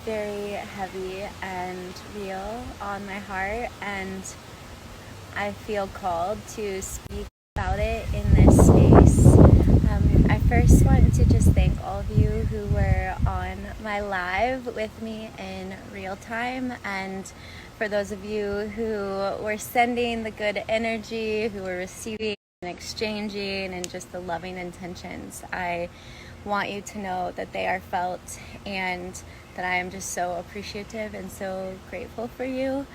very heavy and real on my heart, and I feel called to speak about it in this space. I first want to just thank all of you who were on my live with me in real time, and for those of you who were sending the good energy, who were receiving and exchanging, and just the loving intentions. I want you to know that they are felt, and that I am just so appreciative and so grateful for you.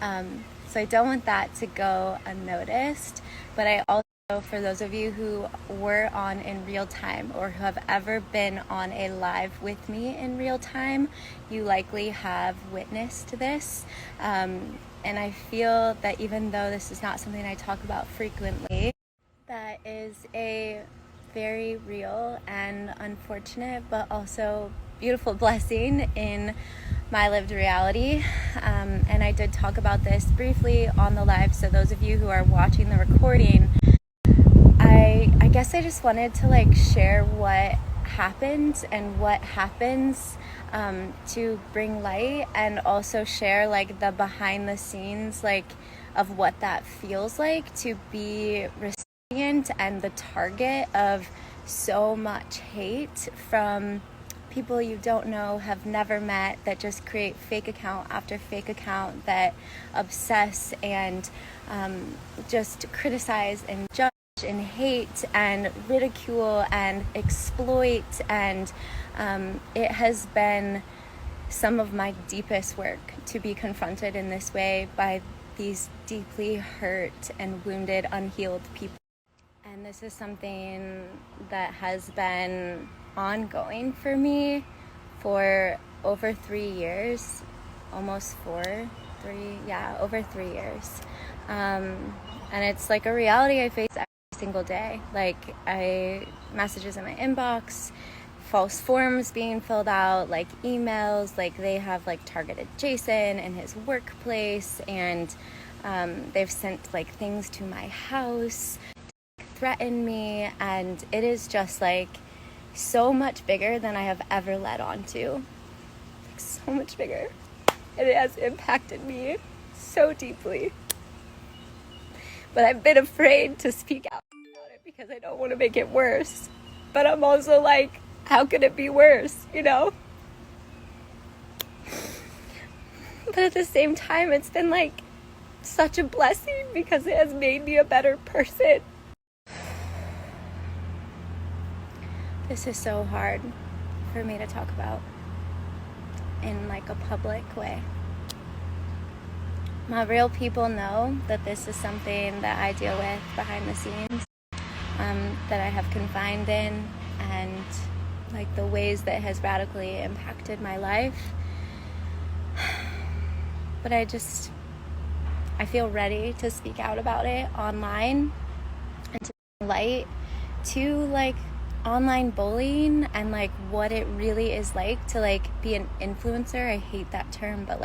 So I don't want that to go unnoticed, but I also, for those of you who were on in real time or who have ever been on a live with me in real time, you likely have witnessed this. And I feel that even though this is not something I talk about frequently, that is a very real and unfortunate but also beautiful blessing in my lived reality. And I did talk about this briefly on the live, so those of you who are watching the recording, I guess I just wanted to share what happened and what happens to bring light, and also share the behind the scenes of what that feels like to be recipient and the target of so much hate from people you don't know, have never met, that just create fake account after fake account, that obsess and just criticize and judge and hate and ridicule and exploit. And it has been some of my deepest work to be confronted in this way by these deeply hurt and wounded, unhealed people. And this is something that has been ongoing for me for over 3 years, almost over 3 years. And it's a reality I face every single day. Messages in my inbox, false forms being filled out, emails, they have targeted Jason in his workplace, and they've sent things to my house, threaten me, and it is just so much bigger than I have ever led on to. So much bigger. And it has impacted me so deeply. But I've been afraid to speak out about it because I don't want to make it worse. But I'm also how could it be worse, But at the same time, it's been such a blessing because it has made me a better person. This is so hard for me to talk about in a public way. My real people know that this is something that I deal with behind the scenes, that I have confined in, and the ways that it has radically impacted my life. But I feel ready to speak out about it online and to bring light to online bullying and what it really is to be an influencer. I hate that term, but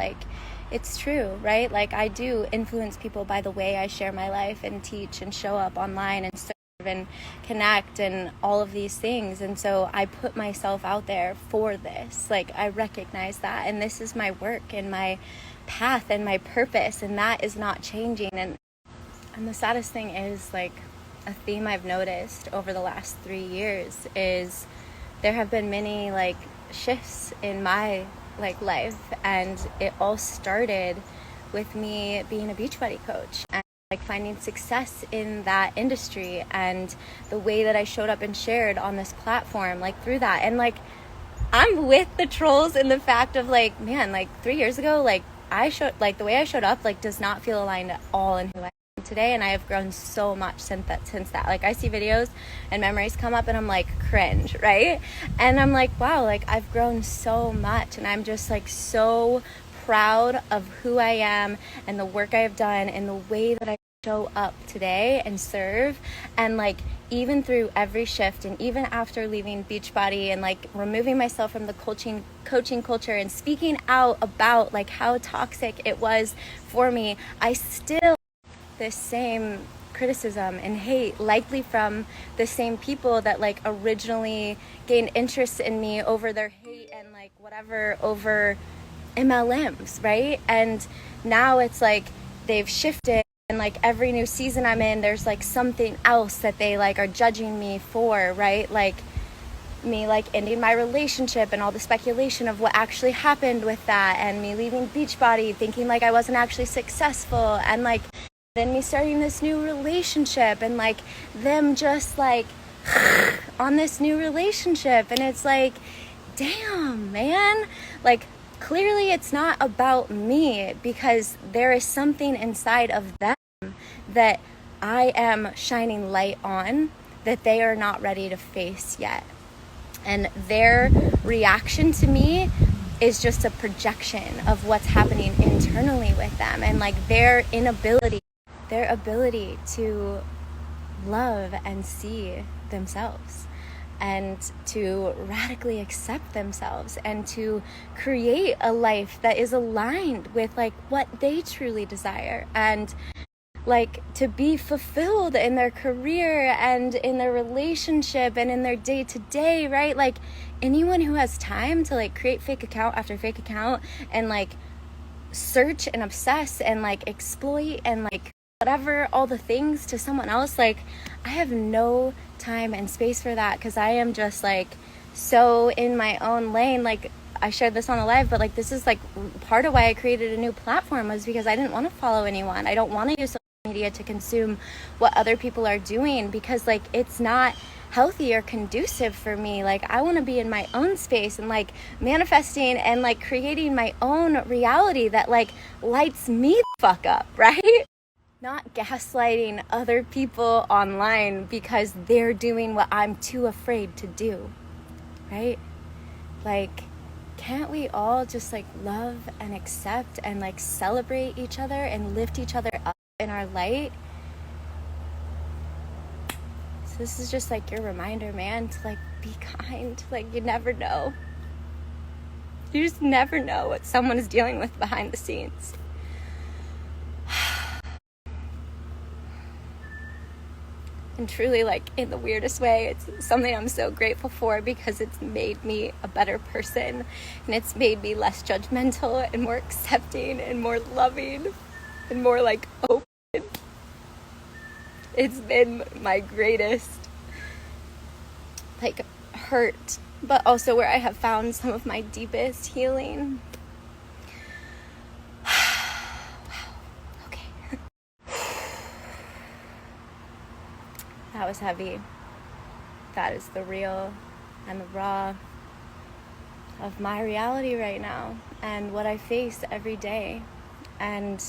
it's true, right? I do influence people by the way I share my life and teach and show up online and serve and connect and all of these things. And so I put myself out there for this. I recognize that, and this is my work and my path and my purpose, and that is not changing. And the saddest thing is a theme I've noticed over the last 3 years is there have been many shifts in my life, and it all started with me being a Beachbody coach and finding success in that industry, and the way that I showed up and shared on this platform through that. And I'm with the trolls in the fact of 3 years ago I showed the way I showed up does not feel aligned at all in who I am today, and I have grown so much since that. I see videos and memories come up and I'm cringe, right? And I'm wow, I've grown so much, and I'm just so proud of who I am and the work I have done and the way that I show up today and serve. And even through every shift, and even after leaving Beachbody and removing myself from the coaching culture and speaking out about how toxic it was for me, I still this same criticism and hate, likely from the same people that originally gained interest in me over their hate and whatever over MLMs, right? And now it's like they've shifted, and like every new season I'm in, there's like something else that they like are judging me for, right? Like me like ending my relationship and all the speculation of what actually happened with that, and me leaving Beachbody thinking like I wasn't actually successful, and like then me starting this new relationship and like them just like on this new relationship, and it's like, damn, man, like clearly it's not about me, because there is something inside of them that I am shining light on that they are not ready to face yet. And their reaction to me is just a projection of what's happening internally with them, and like their ability to love and see themselves, and to radically accept themselves, and to create a life that is aligned with like what they truly desire, and like to be fulfilled in their career and in their relationship and in their day-to-day, right? Like anyone who has time to like create fake account after fake account and like search and obsess and like exploit and like whatever, all the things to someone else, like I have no time and space for that, because I am just like so in my own lane. Like I shared this on a live, but like this is like part of why I created a new platform, was because I didn't want to follow anyone. I don't want to use social media to consume what other people are doing, because like it's not healthy or conducive for me. Like I want to be in my own space and like manifesting and like creating my own reality that like lights me the fuck up, right? Not gaslighting other people online because they're doing what I'm too afraid to do, right? Like, can't we all just like love and accept and like celebrate each other and lift each other up in our light? So this is just like your reminder, man, to like be kind. Like you never know. You just never know what someone is dealing with behind the scenes. And truly, like in the weirdest way, it's something I'm so grateful for, because it's made me a better person, and it's made me less judgmental and more accepting and more loving and more like open. It's been my greatest like hurt, but also where I have found some of my deepest healing. That was heavy. That is the real and the raw of my reality right now, and what I face every day, and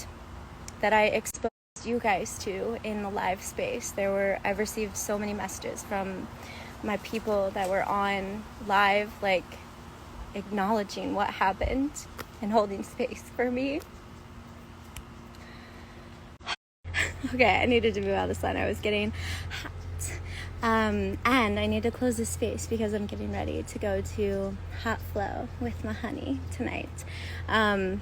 that I exposed you guys to in the live space. I've received so many messages from my people that were on live, like acknowledging what happened and holding space for me. Okay, I needed to move out of the sun. I was getting hot. And I need to close this space because I'm getting ready to go to Hot Flow with my honey tonight. But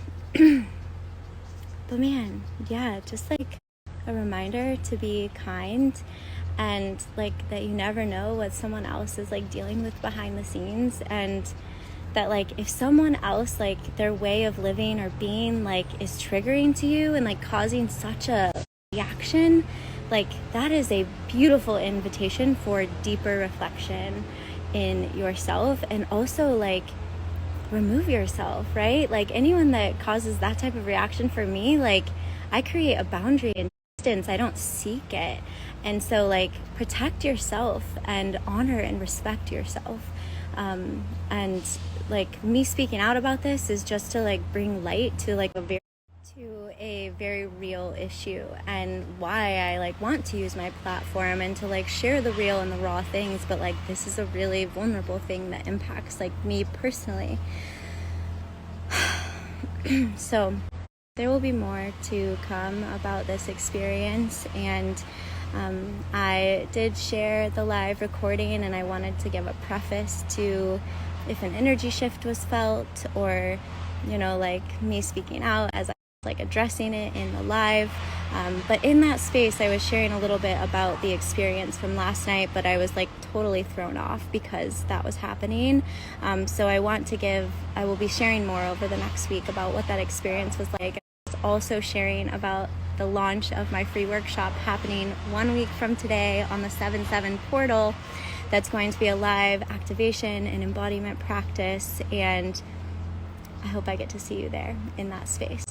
man, yeah, just like a reminder to be kind, and like that you never know what someone else is like dealing with behind the scenes, and that like if someone else, like their way of living or being like is triggering to you and like causing such a reaction, like that is a beautiful invitation for deeper reflection in yourself, and also like remove yourself, right? Like anyone that causes that type of reaction for me, like I create a boundary and distance. I don't seek it. And so like protect yourself and honor and respect yourself. And like me speaking out about this is just to like bring light to like a very real issue, and why I like want to use my platform and to like share the real and the raw things, but like this is a really vulnerable thing that impacts like me personally. So there will be more to come about this experience, and I did share the live recording, and I wanted to give a preface to if an energy shift was felt, or you know, like me speaking out as I like addressing it in the live. But in that space, I was sharing a little bit about the experience from last night, but I was like totally thrown off because that was happening. So I will be sharing more over the next week about what that experience was like. I was also sharing about the launch of my free workshop happening 1 week from today on the 7/7 portal. That's going to be a live activation and embodiment practice, and I hope I get to see you there in that space.